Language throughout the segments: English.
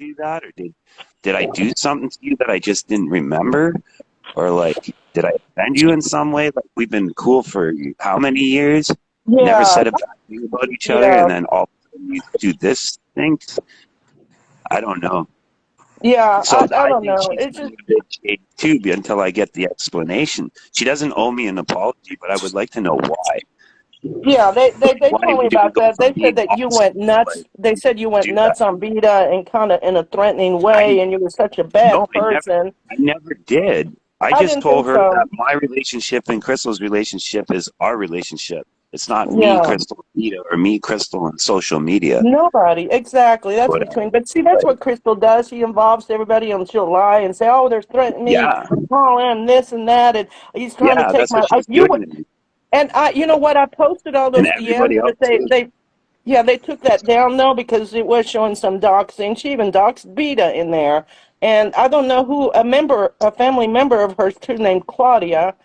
do that, or did I do something to you that I just didn't remember, or like did I offend you in some way? Like we've been cool for how many years? Never Yeah, said a bad thing about each other, yeah, and then all of a sudden you do this thing. I don't know. yeah. So I I don't think know. she's It's kind just of a bit shady too, until I get the explanation. She doesn't owe me an apology, but I would like to know why. yeah. They Why told me did we about go that. from They said being that you awesome went to nuts. like They said you went do that? nuts on Vita and kind of in a threatening I way, and you were such a No, bad I never. person. I never did. I I just didn't told think her that so. my relationship and Crystal's relationship is our relationship. It's not me, Yeah. Crystal, Vita, or me, Crystal, on social media. Nobody, exactly. That's But between. But see, that's like, what Crystal does. She involves everybody, and she'll lie and say, "Oh, they're threatening me, yeah, call him this and that, and he's trying to yeah, take that's my." what she's You doing would, to me and I, you know what? I posted all and those DMs, everybody else but they, too. they, yeah, they took that down though because it was showing some doxing. She even doxed Beta in there, and I don't know who a family member of hers too, named Claudia,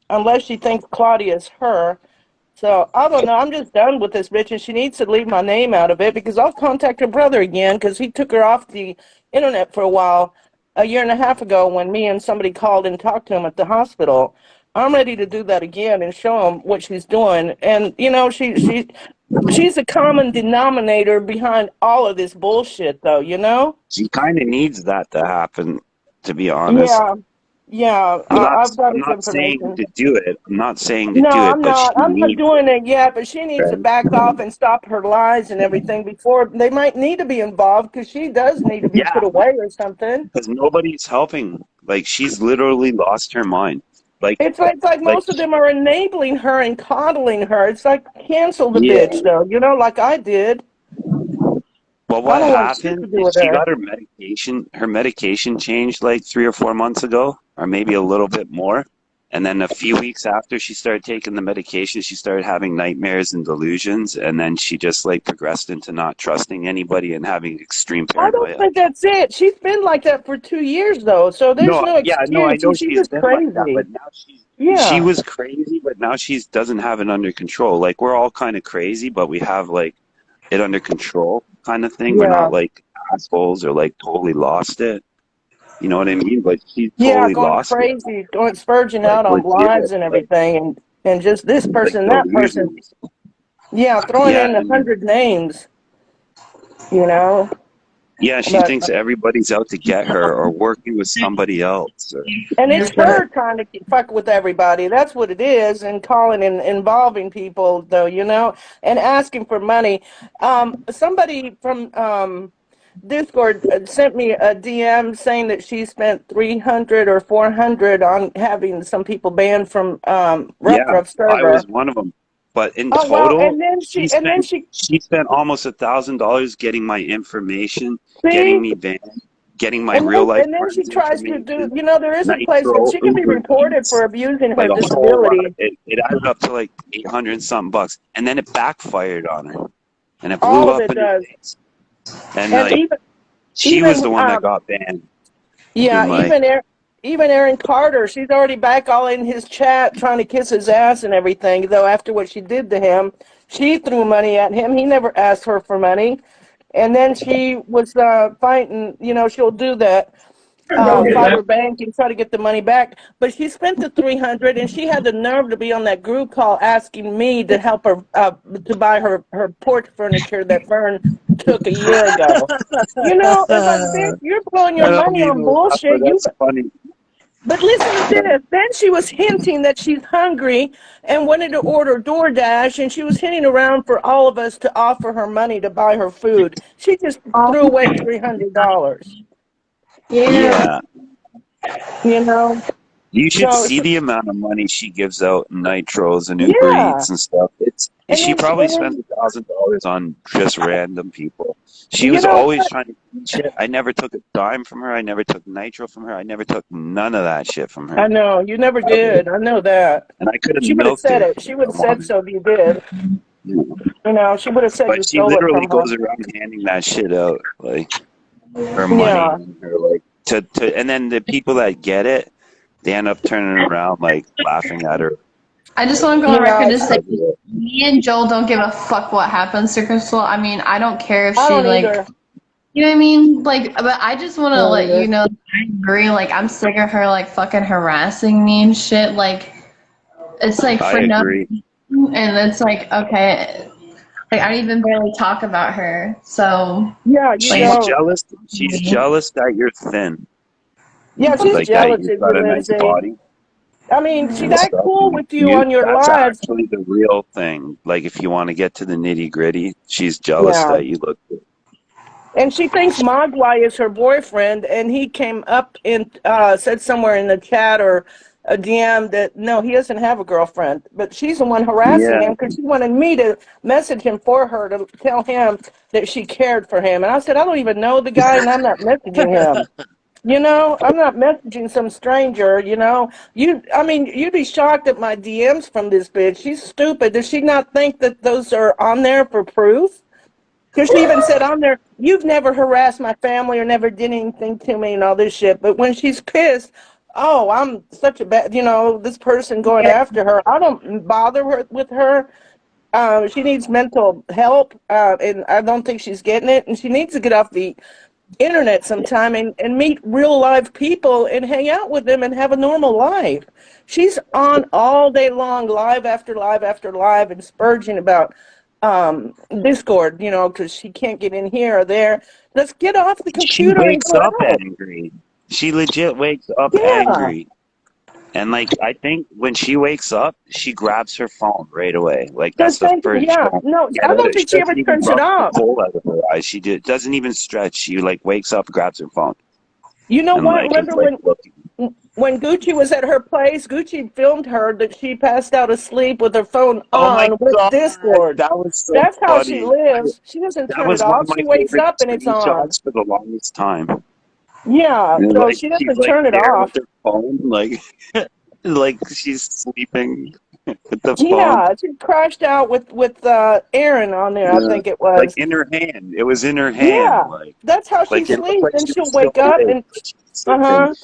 unless she thinks Claudia's her. So I don't know. I'm just done with this bitch, and she needs to leave my name out of it because I'll contact her brother again because he took her off the internet for a while a year and a half ago when me and somebody called and talked to him at the hospital. I'm ready to do that again and show him what she's doing. And you know, she's a common denominator behind all of this bullshit, though. You know? She kind of needs that to happen, to be honest. Yeah, yeah. I'm not. I've got I'm his not saying information. to do it. I'm not saying to No, do it, I'm but she not. I'm not needs doing it. it yet, but she needs to Right? back off and stop her lies and everything before they might need to be involved because she does need to be Yeah, put away or something. because nobody's helping. Like she's literally lost her mind. Like, It's like like, most of them are enabling her and coddling her. It's like cancel the yeah. bitch though, like I did. Well, I what don't want shit to happened do is with she her. got her medication. Her medication changed like 3 or 4 months ago, or maybe a little bit more. And then a few weeks after she started taking the medication, she started having nightmares and delusions. And then she just like progressed into not trusting anybody and having extreme I don't paranoia. think that's it. She's been like that for 2 years though, so there's No, no yeah, no, I excuse. know She's she's just been like that, crazy. but now she Yeah, was crazy, but now she doesn't have it under control. Like we're all kind of crazy, but we have like it under control kind of thing. We're not yeah. like assholes or like totally lost it. You know what I mean? Like she's Yeah, totally going lost it. crazy, going spurging Like out on legit, lives and like everything, and just this person, that person. delusions. Yeah, throwing Yeah, in a and hundred names, you know. yeah, she But thinks everybody's out to get her or working with somebody else. Or and it's her trying to fuck with everybody. That's what it is, and calling and involving people, though, and asking for money. Somebody from Discord sent me a DM saying that she spent 300 or 400 on having some people banned from yeah, Rough I server. was one of them. But in Oh well, total, and then she then spent she she spent almost $1,000 getting my information, getting see, me banned, getting my real life and then she friends' tries to do. information, There is a place, and Nitro, she can be Uber reported Eats, for abusing her like a whole lot. disability. It added up to like 800 and something bucks, and then it backfired on her, and it blew All of up it in her does, face. And and like she was even the one that got banned through yeah, my. even Aaron Carter, she's already back all in his chat trying to kiss his ass and everything. Though after what she did to him, she threw money at him. He never asked her for money, and then she was fighting. She'll do that. Fight her bank and try to get the money back. But she spent the 300, and she had the nerve to be on that group call asking me to help her to buy her porch furniture that Fern took a year ago. It's like, bitch, you're blowing I your don't money mean on to laugh, but bullshit. that's funny. But listen to this. Then she was hinting that she's hungry and wanted to order DoorDash, and she was hinting around for all of us to offer her money to buy her food. She just threw away $300. Yeah. You know, You should so see the amount of money she gives out in Nitros and Uber yeah. Eats and stuff. And She then, probably spends $1,000 on just random people. She you was know always what? trying to eat shit. I never took a dime from her. I never took Nitro from her. I never took none of that shit from I her know you never ever. did. I know that. And I could have She would have milked said her it. She would for have said money. so if you did. She would have said you But she stole it literally from her. goes around handing that shit out, like her money Yeah. and her like and then the people that get it, they end up turning around like laughing at her. I just want to go on Yeah. record to say me and Joel don't give a fuck what happens to Crystal. I mean, I don't care if I she don't like either. You know what I mean? Like, but I just want to Oh, let yeah. you know that I agree. Like, I'm sick of her like fucking harassing me and shit. Like, it's like I for no, agree. and it's like okay, like I don't even barely talk about her. So, Yeah, you like, She's what? don't. jealous. She's jealous that you're thin, Yeah, she's like that jealous you've of you, got a nice Lindsay. body I mean, she's and that stuff. cool And with you on your that's lives. actually the real thing. Like if you want to get to the nitty gritty, she's jealous Yeah. that you look good. And she thinks Mogwai is her boyfriend, and he came up and said somewhere in the chat or a DM that no, he doesn't have a girlfriend. But she's the one harassing Yeah. him because she wanted me to message him for her to tell him that she cared for him. And I said, I don't even know the guy, and I'm not messaging him. I'm not messaging some stranger, I mean, you'd be shocked at my DMs from this bitch. She's stupid. Does she not think that those are on there for proof? Because she even said on there, you've never harassed my family or never did anything to me and all this shit. But when she's pissed, oh, I'm such a bad, this person going after her. I don't bother her with her. She needs mental help, and I don't think she's getting it. And she needs to get off the internet sometime and meet real live people and hang out with them and have a normal life. She's on all day long, live after live after live, and spurging about Discord, because she can't get in here or there. Let's get off the She computer and wakes go up out. angry. She legit wakes up Yeah. angry. And like I think when she wakes up, she grabs her phone right away. Like The that's the same, first. She yeah. don't No, get I out don't of. She think she ever doesn't even turns it rub the off. coal out of her eyes. Doesn't even stretch. She like wakes up, grabs her phone, You know and what? like is Remember like looking. when Gucci was at her place, Gucci filmed her that she passed out asleep with her phone Oh my on with god, Discord. that was so That's how she funny. lives. She doesn't That turn it was one off. of my She wakes favorite up and it's on. screenshots for the longest time. Yeah, And so like she she's doesn't like turn it there with off. her phone, like she's sleeping with the phone. Yeah, she crashed out with Aaron on there, I Yeah. think it Like was. in her hand. It was in her hand. Yeah, that's how she Like it looked sleeps, like and she she'll was still wake up awake, and but she was sleeping. uh-huh.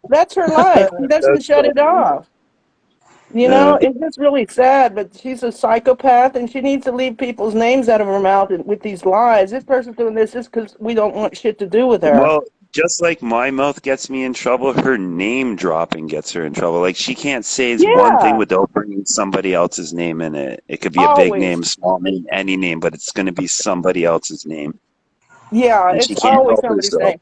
That's her life. She doesn't That's shut so it funny. off. Uh, It's just really sad, but she's a psychopath, and she needs to leave people's names out of her mouth with these lies. This person's doing this just because we don't want shit to do with her. well, just like my mouth gets me in trouble, her name dropping gets her in trouble. Like she can't say one thing Yeah, without bringing somebody else's name in it. It could be a big always. name, small name, any name, but it's going to be somebody else's name, Yeah, and she it's can't always help somebody's herself. name.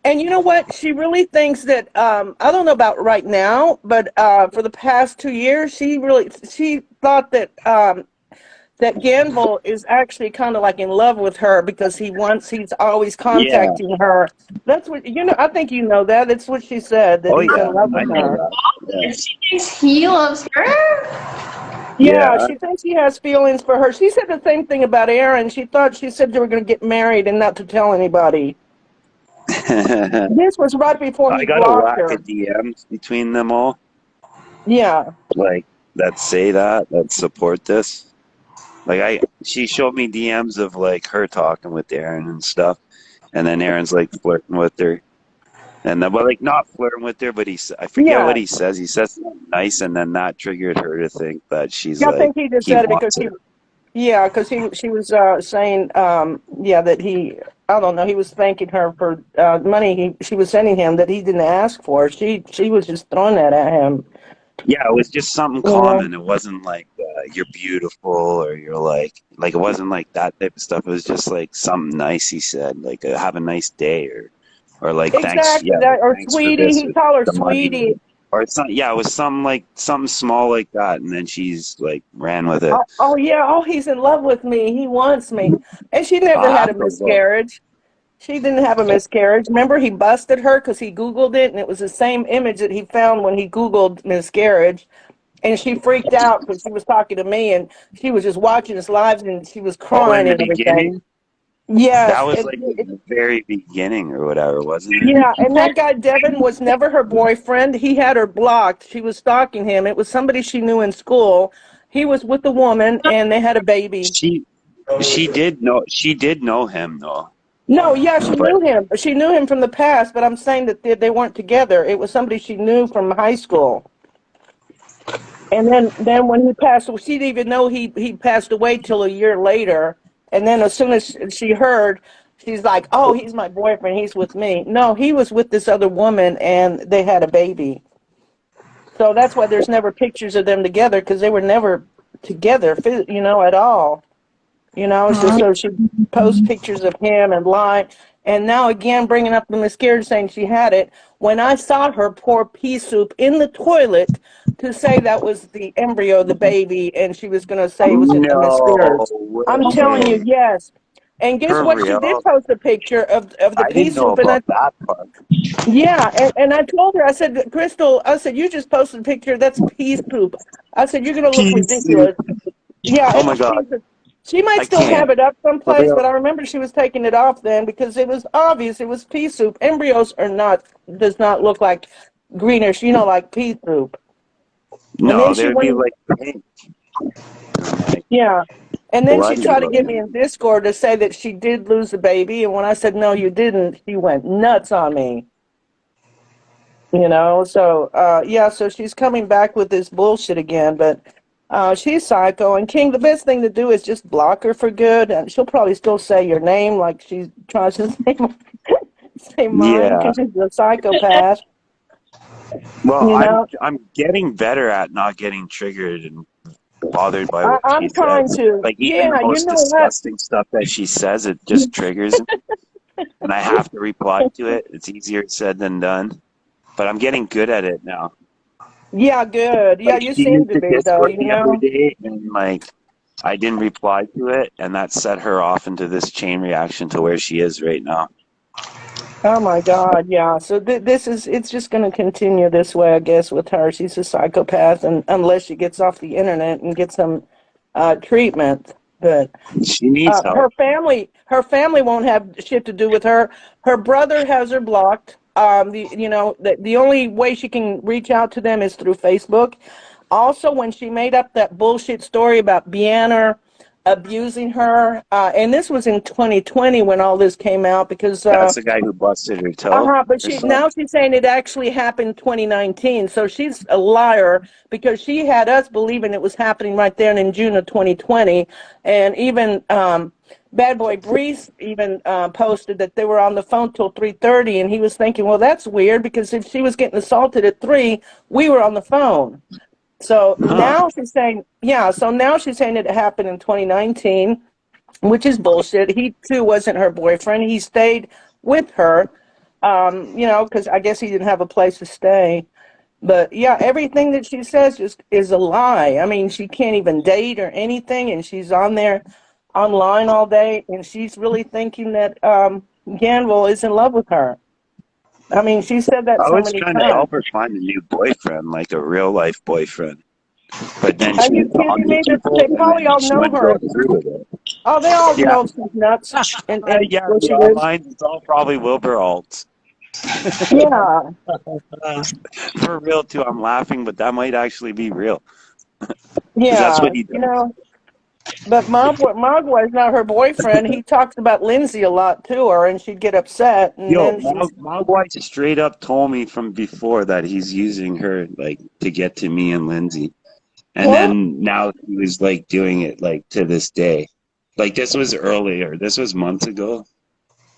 And you know what? She really thinks that I don't know about right now, but for the past 2 years, she thought that Ganville is actually kind of like in love with her because he's always Yeah. contacting her. That's what I think you know that. It's what she said that Oh he's in yeah, love I with know her. that. Yeah. And she thinks he loves her. Yeah, Yeah. she thinks he has feelings for her. She said the same thing about Aaron. She said they were going to get married and not to tell anybody. This was right before I he got a blocked whack her. of DMs between them all, Yeah. like that say that support this. She showed me DMs of like her talking with Aaron and stuff, and then Aaron's like flirting with her, and then but like not flirting with her, but I forget what Yeah. he says. He says something nice, and then that triggered her to think that she's I like think he just he said it because wants her. yeah, because she was saying, yeah, that I don't know, he was thanking her for money she was sending him that he didn't ask for. She was just throwing that at him. Yeah, it was just something You know? common. It wasn't like you're beautiful or you're like it wasn't like that type of stuff. It was just like something nice he said, like have a nice day or like thanks, Exactly yeah, that, like or thanks for sweetie. this He or called her the money sweetie. or it's not. Yeah, it was something like something small like that, and then she's like ran with it. Oh yeah, oh he's in love with me. He wants me, and she never I had a have to look. miscarriage. She didn't have a miscarriage. Remember, he busted her because he Googled it, and it was the same image that he found when he Googled miscarriage. And she freaked out because she was talking to me, and she was just watching his lives, and she was Oh, in crying the and everything. beginning, that Yes, was like in the very beginning or whatever, wasn't it? yeah, and that guy Devin was never her boyfriend. He had her blocked. She was stalking him. It was somebody she knew in school. He was with a woman, and they had a baby. She she did know him though, No, yeah, she but knew him. She knew him from the past, but I'm saying that they weren't together. It was somebody she knew from high school. And then when he passed, she didn't even know he passed away till a year later. And then as soon as she heard, she's like, oh, he's my boyfriend. He's with me. No, he was with this other woman, and they had a baby. So that's why there's never pictures of them together, because they were never together, at all. So she posts pictures of him and lie. And now again, bringing up the miscarriage, saying she had it. When I saw her pour pea soup in the toilet to say that was the embryo, the baby, and she was going to say it was a No miscarriage. I'm telling you, way. yes. And guess For what? She did real? post a picture of the I pea didn't know soup, and about that part. and I told her, I said, Crystal, I said, you just posted a picture. That's pea soup. I said, you're going to look Pea soup. ridiculous. Yeah, Oh it my was God. pizza. She might I still have can't. it up For someplace, real. but I remember she was taking it off then because it was obvious it was pea soup. Embryos are not does not look like greenish, like pea soup. And then No, she they would be went, like pink, like yeah. And then she bloody tried to get me looking. in Discord to say that she did lose the baby, and when I said no, you didn't, she went nuts on me. So she's coming back with this bullshit again, but she's psycho. And King, the best thing to do is just block her for good, and she'll probably still say your name like she tries to say mine Yeah. because she's a psychopath. Well, You know, I'm getting better at not getting triggered and bothered by what she I'm trying says. to. Like even the Yeah, you most know what? disgusting stuff that she says, it just triggers me, and I have to reply to it. It's easier said than done, but I'm getting good at it now. Yeah, good. Yeah, Like you she seem used to to be though. Discord the other day, and like I didn't reply to it, and that set her off into this chain reaction to where she is right now. Oh my God, yeah. So it's just going to continue this way, I guess, with her. She's a psychopath, and unless she gets off the internet and gets some treatment. But She needs her help. family won't have shit to do with her. Her brother has her blocked. The only way she can reach out to them is through Facebook. Also, when she made up that bullshit story about Bianner abusing her, and this was in 2020 when all this came out because That's the guy who busted her toe but or she something. now she's saying it actually happened 2019. So she's a liar because she had us believing it was happening right there in June of 2020, and even Bad Boy Brees even posted that they were on the phone till 3:30, and he was thinking, well, that's weird because if she was getting assaulted at 3, we were on the phone. So Huh. now she's saying, yeah. So now she's saying it happened in 2019, which is bullshit. He too wasn't her boyfriend. He stayed with her, because I guess he didn't have a place to stay. But yeah, everything that she says just is a lie. I mean, she can't even date or anything, and she's on there online all day, and she's really thinking that Ganville is in love with her. I mean, she said that I so was many trying to times. help her find a new boyfriend, like a real life boyfriend. But then Are she you was kidding talking to me? people, They and probably then all she know wouldn't go her. through with it. Oh, they all Yeah, know she's nuts, and yeah. where The she lives. online, it's all probably Wilbur Alt. Yeah, For real too. I'm laughing, but that might actually be real because that's yeah, what he does. But Magua is not her boyfriend. He talks about Lindsay a lot to her, and she'd get upset, and Yo, then she's, my wife straight up told me from before that he's using her like to get to me and Lindsay. And What? then now he was like doing it like to this day. Like this was earlier. This was months ago.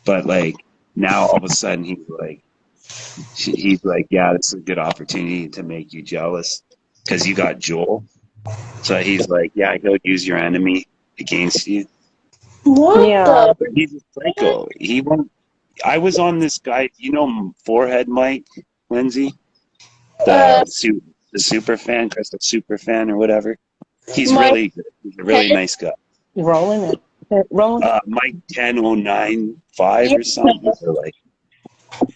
But like now all of a sudden he's like, yeah, this is a good opportunity to make you jealous because you got Joel. So he's like, yeah, he'll use your enemy against you. What yeah. the? But he's a psycho. He won't. I was on this guy, Forehead Mike, Lindsay, Uh, the super fan, Crystal super fan or whatever. He's my really good. He's a head. really nice guy. You rolling it? Rolling? Mike 10095 Yeah. or something. Or like,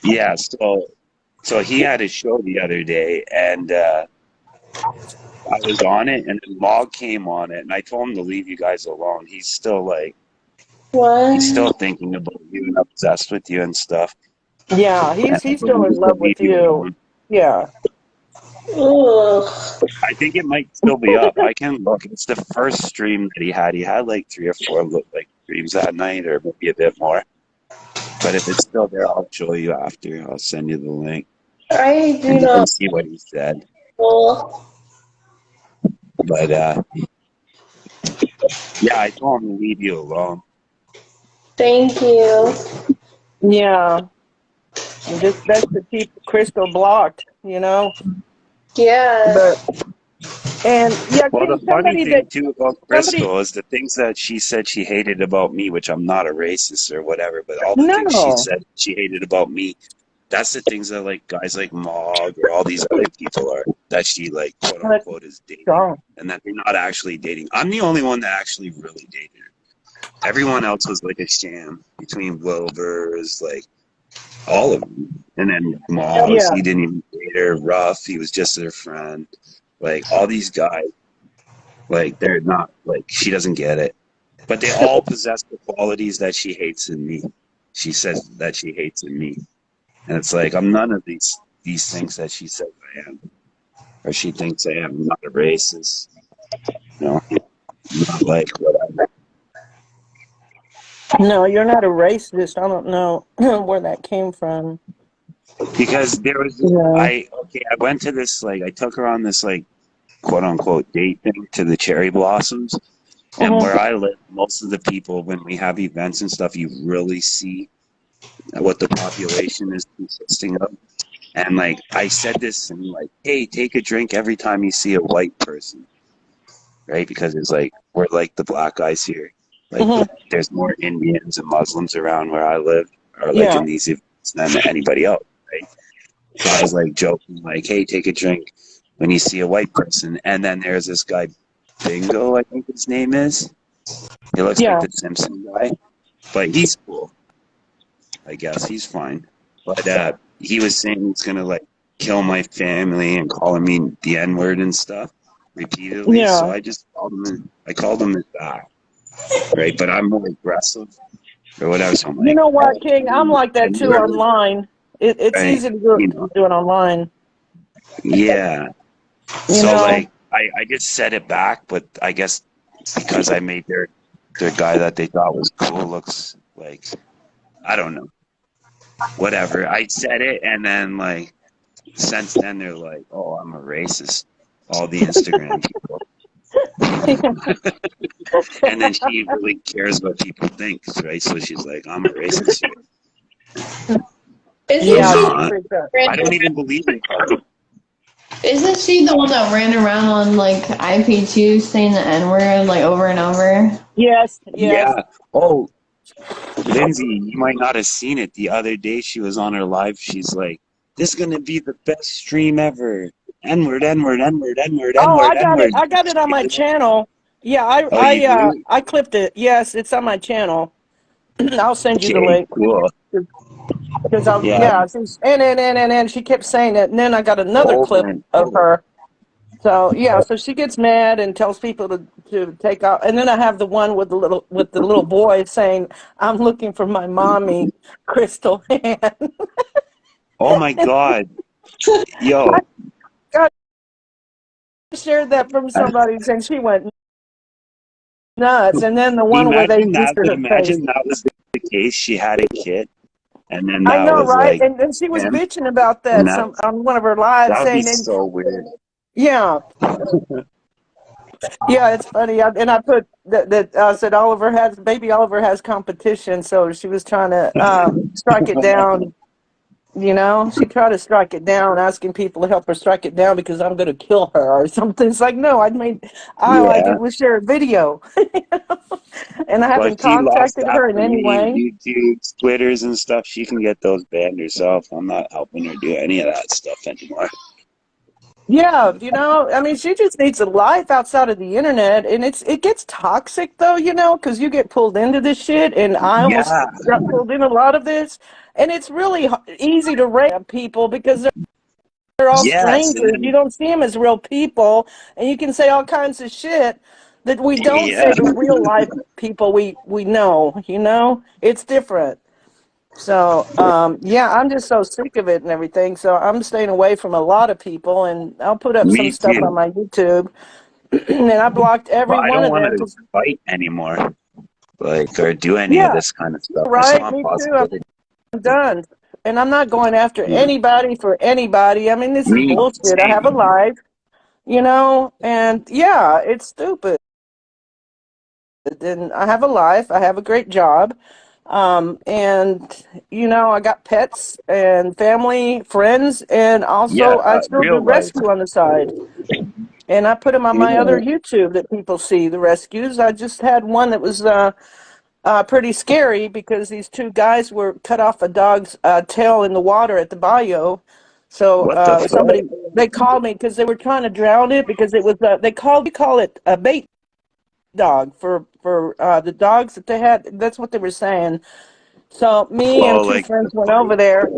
yeah. So he had a show the other day, and I was on it, and then Log came on it, and I told him to leave you guys alone. He's What? still thinking about you and obsessed with you and stuff. Yeah, And I he's told still him in just to love leave with you you. alone. Yeah. Ugh. I think it might still be up. I can look. It's the first stream that he had. He had like 3 or 4 like streams that night, or maybe a bit more. But if it's still there, I'll show you after. I'll send you the link, I do and you can not see what he said. know. But yeah, I told him to leave you alone. Thank you. Yeah, and just best to keep Crystal blocked, Yeah. But and yeah, Well, the King, funny somebody that thing too about somebody Crystal is the things that she said she hated about me, which I'm not a racist or whatever, but all the things she no, said she hated about me, that's the things that like guys like Mog or all these other people are that she like quote but unquote is dating, strong. and that they're not actually dating. I'm the only one that actually really dated her. Everyone else was like a sham between Wilbur's, like all of them, and then Mogs. Yeah, He didn't even date her. Ruff, he was just their friend. Like all these guys, like they're not like she doesn't get it, but they all possess the qualities that she hates in me. She says that she hates in me, and it's like I'm none of these things that she says I am, or she thinks I am. I'm not a racist, you know. I'm not like whatever. no, you're not a racist. I don't know where that came from. Because there was Yeah. I went to this like I took her on this like quote unquote date thing to the cherry blossoms. And Hmm. where I live, most of the people, when we have events and stuff, you really see what the population is consisting of. And like I said this, and like, hey, take a drink every time you see a white person, right? Because it's like we're like the black guys here. Like Hmm. there's more Indians and Muslims around where I live, or like Yeah. in these events than anybody else, right? So I was like joking, like, hey, take a drink when you see a white person. And then there's this guy, Bingo, I think his name is. He looks like Yeah. the Simpson guy, but he's cool. I guess he's fine. But he was saying he's gonna like kill my family and calling me the N word and stuff repeatedly. So Yeah. I just called him. I called him back, right? But I'm more aggressive or whatever. So I'm You like, know what, oh, King? I'm like that N too word, online. It's right? easy to do, You know, to do it online. yeah. You So know. like I just set it back, but I guess because I made their guy that they thought was cool looks like I don't know. Whatever. I said it and then like since then they're like, "Oh, I'm a racist." All the Instagram people. And then she really cares what people think, right? So she's like, "I'm a racist here." Isn't I'm Yeah, she she not. freaked out. I don't even believe in color. isn't she the one that ran around on like IP2 saying the N word like over and over? Yes, yes. Yeah. Oh, Lindsay, you might not have seen it. The other day she was on her live. She's like, "This is gonna be the best stream ever." N word, N word, N word, N word, N Oh, word, I N got it. word. I got it on my channel. Yeah, I Oh, you I uh do? I clipped it. Yes, it's on my channel. I'll send you the Okay, link cool. because I Yeah, yeah, she's and she kept saying it, and then I got another over clip and of over. her. So yeah, so she gets mad and tells people to take off, and then I have the one with the little boy saying, "I'm looking for my mommy, Crystal." And Oh my God. I Yo, got shared that from somebody, and she went nuts. And then the one where they boosted her face. imagine that was the case. She had a kid, and then I that know, was right? like And she was him, bitching about and that that some on one of her lives, that would be saying, and so weird. yeah, yeah, it's funny. And I put that I said baby Oliver has competition, so she was trying to strike it down. She tried to strike it down, asking people to help her strike it down because I'm going to kill her or something. It's like, no, I like Yeah, it was share a video, and I well, haven't she lost contacted that her in for any me. way. YouTube, Twitters, and stuff. She can get those banned herself. I'm not helping her do any of that stuff anymore. Yeah, I mean, she just needs a life outside of the internet, and it gets toxic though, because you get pulled into this shit, and I almost Yeah, got pulled in a lot of this, and it's really easy to rate people because they're all yes, and strangers. You then don't see them as real people, and you can say all kinds of shit that we don't yeah, say to real life people we know. It's different. So, yeah, I'm just so sick of it and everything. So I'm staying away from a lot of people, and I'll put up some me stuff on too. my YouTube. And I blocked But every I one don't of want them. to 'Cause, fight anymore, like or do any of yeah, this kind of stuff. I just right. want Me too. I'm positivity. done. And I'm not going after anybody for anybody. I mean, this is Me, bullshit. I have a same. life, and yeah, it's stupid. And I have a life. I have a great job. And I got pets and family, friends, and Yeah, also I still do real life. rescue on the side. And I put them on You my other know, YouTube that people see, the rescues. I just had one that was pretty scary because these two guys were cut off a dog's tail in the water at the bayou. So what the fuck? they called me because they were trying to drown it because it was we call it a bait dog for the dogs that they had. That's what they were saying. So me and Oh, two like the friends went over bite. there.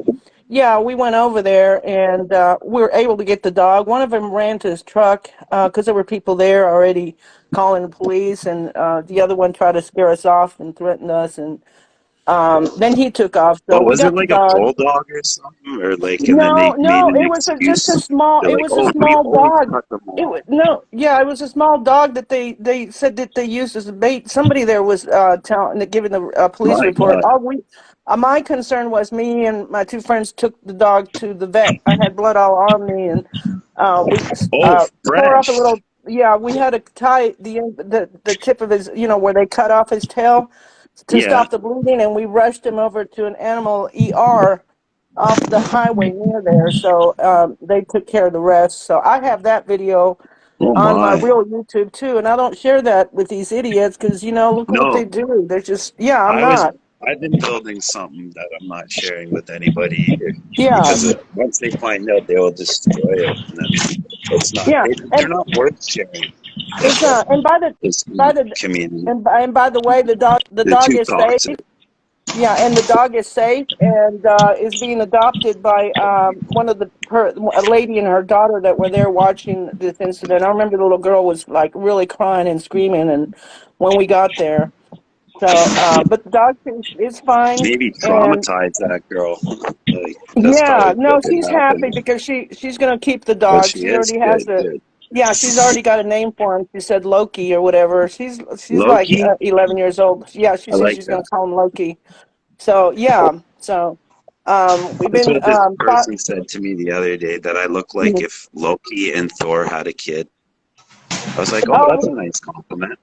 Yeah, we went over there and we were able to get the dog. One of them ran to his truck because there were people there already calling the police, and the other one tried to scare us off and threaten us. And then he took off. So Well, we was it got the like a dog. bulldog or something, or like, and then No, they made no, an it was just a excuse? small. They're It like, was a "Oh, we small always dog. cut them It off." was no, yeah, it was a small dog that they said that they used as a bait. Somebody there was telling, giving the police My report. God. My concern was me and my two friends took the dog to the vet. I had blood all on me, and we Oh, tore up a fresh. little. Yeah, we had to tie the tip of his, where they cut off his tail to Yeah. stop the bleeding, and we rushed him over to an animal ER off the highway near there. So they took care of the rest. So I have that video Oh on my my. real YouTube too, and I don't share that with these idiots because look at what they No, do. They're just yeah. I'm I was. not. I've been building something that I'm not sharing with anybody either, Yeah, because once they find out, they will destroy it. And then it's not. yeah, They're and not worth sharing it's with the and this by the community. and by the way, the They're dog too is safe. toxic. Yeah, and the dog is safe and is being adopted by one of a lady and her daughter that were there watching this incident. I remember the little girl was like really crying and screaming, and when we got there, so but the dog is fine, Maybe and traumatize that girl. Like, that's yeah, probably no, what could she's happy happen. because she's gonna keep the But dog. she She is already has good. the Good. yeah, she's already got a name for him. She said Loki or whatever. She's like Loki. 11 years old. Yeah, she I says like she's gonna that. call him Loki. So yeah, so we've That's been what this person said to me the other day, that I look like if Loki and Thor had a kid. I was like, oh, that's a oh nice compliment.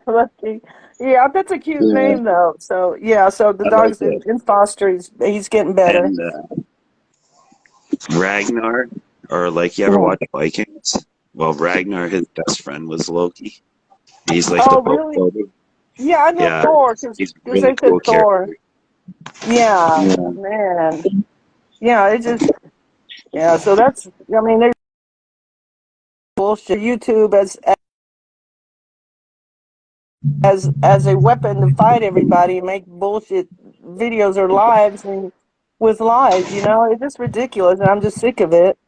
lucky. Yeah, that's a cute Yeah, name though. So yeah, so the I like dog's it. in foster. He's getting better. And Ragnar, or like, you ever Mhm. watch Vikings? Well, Ragnar, his best friend was Loki. He's like the Oh boat really? builder. Yeah, I know Yeah, Thor because he's a really they cool said Thor. character. Yeah, Yeah. man. Yeah, it just yeah. So that's I mean there's bullshit. YouTube as a weapon to fight everybody and make bullshit videos or lives and with lies. It's just ridiculous, and I'm just sick of it.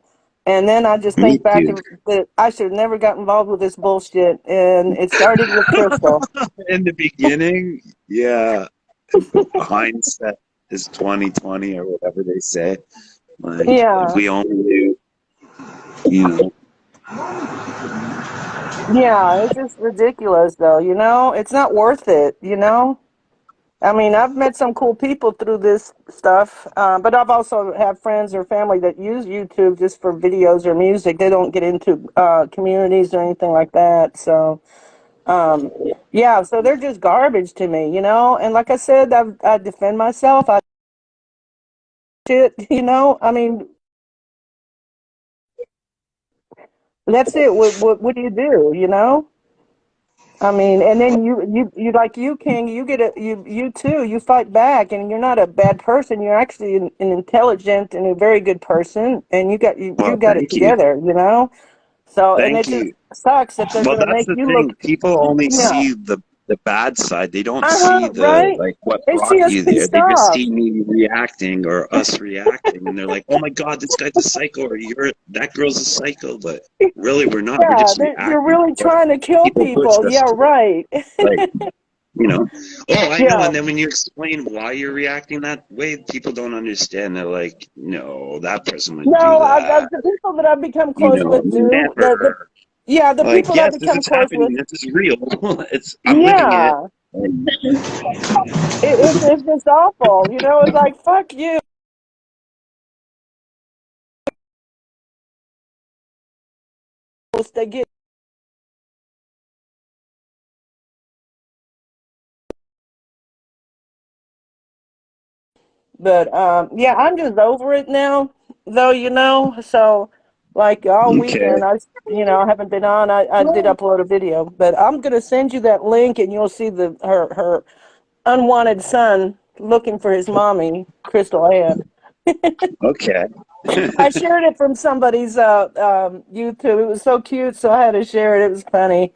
And then I just Me think back too. and that I should have never got involved with this bullshit. And it started with Crystal. In the beginning, yeah, hindsight is 2020, or whatever they say. Like, if Yeah, we only knew, you know. yeah, it's just ridiculous, though. It's not worth it. I mean, I've met some cool people through this stuff, but I've also have friends or family that use YouTube just for videos or music. They don't get into communities or anything like that. So, um, yeah, so they're just garbage to me. And like I said, I defend myself. I shit, I mean, that's it. What do you do? I mean, and then you like you, King, you get you too, you fight back, and you're not a bad person. You're actually an intelligent and a very good person, and you Well, got it thank you. together. So, and Thank it just you. sucks that they're Well, gonna that's make the you thing. look, People only yeah, see the bad side. They don't see the, right? like, what They see brought us you there. pissed They just off. see me reacting, or us reacting, and they're like, "Oh my God, this guy's a psycho," or that girl's a psycho." But really, we're not. We're Yeah, just you're reacting really to what trying to kill people pushed people. us Yeah, to. right. Like, you know, oh, I know. Yeah. And then when you explain why you're reacting that way, people don't understand. They're like, "No, that person would do No, that." the people that I've become You close know, with do. never. Yeah, the Like, people that I've yes, this become is close with. happening. This is real. I'm living it. Yeah, it's just awful. It's like fuck you. They get But yeah, I'm just over it now, though, So, like all Okay. weekend, I haven't been on. I did upload a video, but I'm gonna send you that link, and you'll see her unwanted son looking for his mommy, Crystal Ann. Okay. I shared it from somebody's YouTube. It was so cute, so I had to share it. It was funny.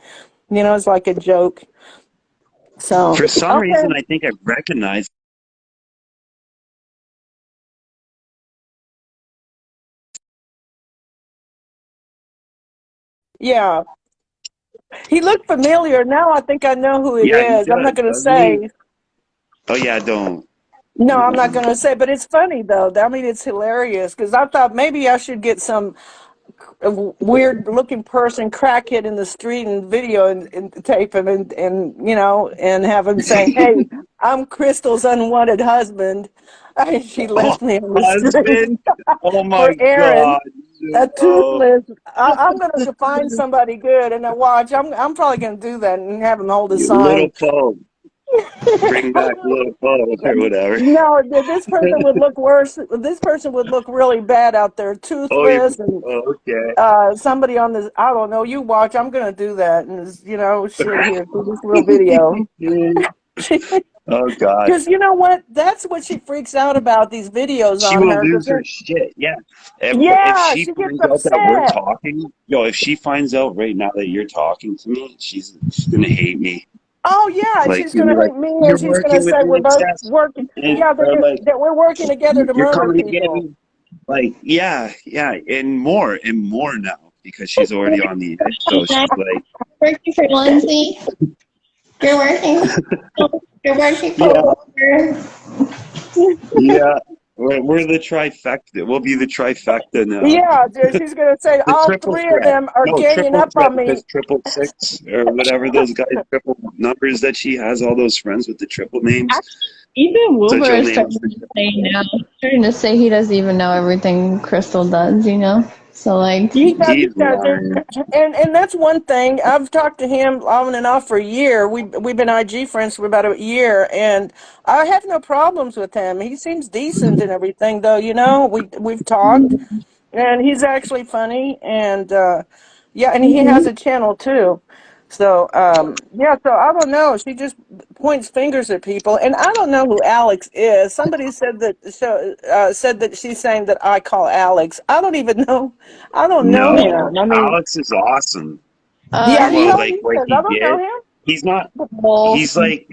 It's like a joke. So, For some okay. reason, I think I recognize. Yeah. He looked familiar. Now I think I know who it Yeah, he is. I'm not does, going to doesn't he? say. Oh yeah, don't. No, I'm not going to say, but it's funny though. I mean, it's hilarious because I thought maybe I should get some weird looking person crackhead in the street and video and tape him and have him say, "Hey, I'm Crystal's unwanted husband." She Oh, left me on the street husband. Oh my for Aaron, God. a No. toothless. I'm going to find somebody good and then watch. I'm probably going to do that and have him hold a Little sign. Poe. Bring back Little Poe or whatever. No, this person would look worse. This person would look really bad out there, Oh, you. toothless, and Oh, okay. somebody on this. I don't know. You watch. I'm gonna do that, and shit here for this little video. Oh God. Because you know what? That's what she freaks out about these videos She on will her. Because lose her shit. Yeah. If yeah, she she gets finds out that we're upset. talking, if she finds out right now that you're talking to me, she's gonna hate me. Oh yeah, and Like, she's you'll gonna be like, hate me, and you're she's gonna working with say the we're both excess, working. and Yeah, or like that we're working together to you're murder coming to get people. me. Like, yeah, yeah, and more now because she's already on the edge. So she's like, Working for Lindsay. You're working. You're working for yeah, Walter. yeah, we're the trifecta. We'll be the trifecta now. Yeah, dude, she's gonna say The all triple three of threat. them are No, ganging triple up threat on me. because triple six or whatever those guys triple numbers that she has all those friends with the triple names. Even So Wilbur she'll is name starting us the to triple say threat. now. Starting to say he doesn't even know everything Crystal does. So like, He He's does it, lying. and that's one thing. I've talked to him on and off for a year. We've been IG friends for about a year, and I have no problems with him. He seems decent and everything, though. We've talked, and he's actually funny, and yeah, and he has a channel too. So yeah, so I don't know. She just points fingers at people, and I don't know who Alex is. Somebody said that she's saying that I call Alex. I don't even know. I don't know No, him. I mean, Alex is awesome. yeah, he Well, he probably like what is. he I don't know did, him. he's not. both He's like,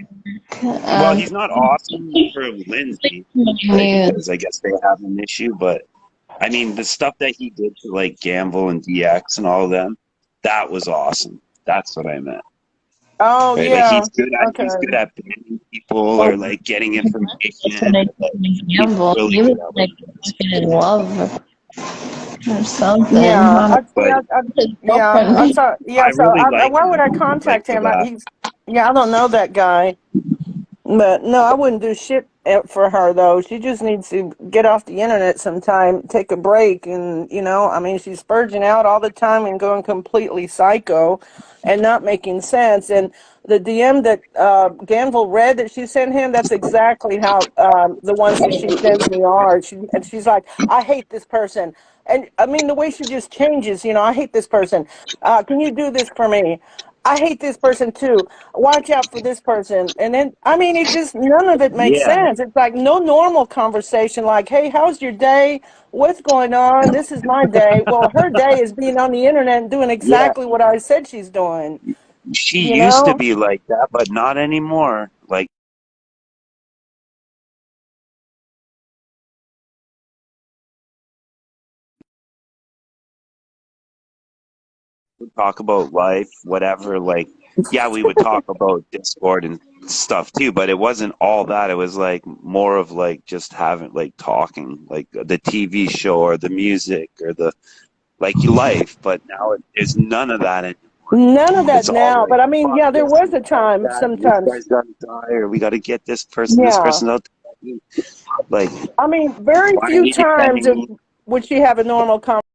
well, um he's not awesome for Lindsay, right? news. Because I guess they have an issue. But I mean, the stuff that he did to like Gamble and DX and all of them, that was awesome. That's what I meant, Oh right? Like yeah. Okay. he's good at banning people or Well, like getting just information. when I Like, he's gamble, really he was good at what like he does. fucking in love or something. Yeah. I don't But his Yeah. I girlfriend. saw. I Yeah. So really like why would I him. Like contact for him? that. He's. Yeah. I don't know that guy. But no, I wouldn't do shit for her though. She just needs to get off the internet sometime, take a break, and I mean, she's spurging out all the time and going completely psycho, and not making sense. And the DM that Ganville read that she sent him, that's exactly how the ones that she sends me are. She's like, I hate this person. And I mean, the way she just changes, I hate this person. Can you do this for me? I hate this person too. Watch out for this person. And then, I mean, it just, none of it makes Yeah, sense. It's like no normal conversation like, hey, how's your day? What's going on? This is my day. Well, her day is being on the internet and doing yeah. exactly what I said she's doing, She you used to know? be like that, but not anymore. Like we talk about life, whatever. Like, yeah, we would talk about Discord and stuff too, but it wasn't all that. It was like more of like just having like talking, like the TV show or the music or the like life. But now there's none of that anymore. None of that It's all now. like But I mean, fuck yeah, there this was and a fuck time that. And this sometimes. guy's got to die, or we got to get this person. This Yeah. person out. Like, I mean, very why are few you times defending me? would she have a normal conversation.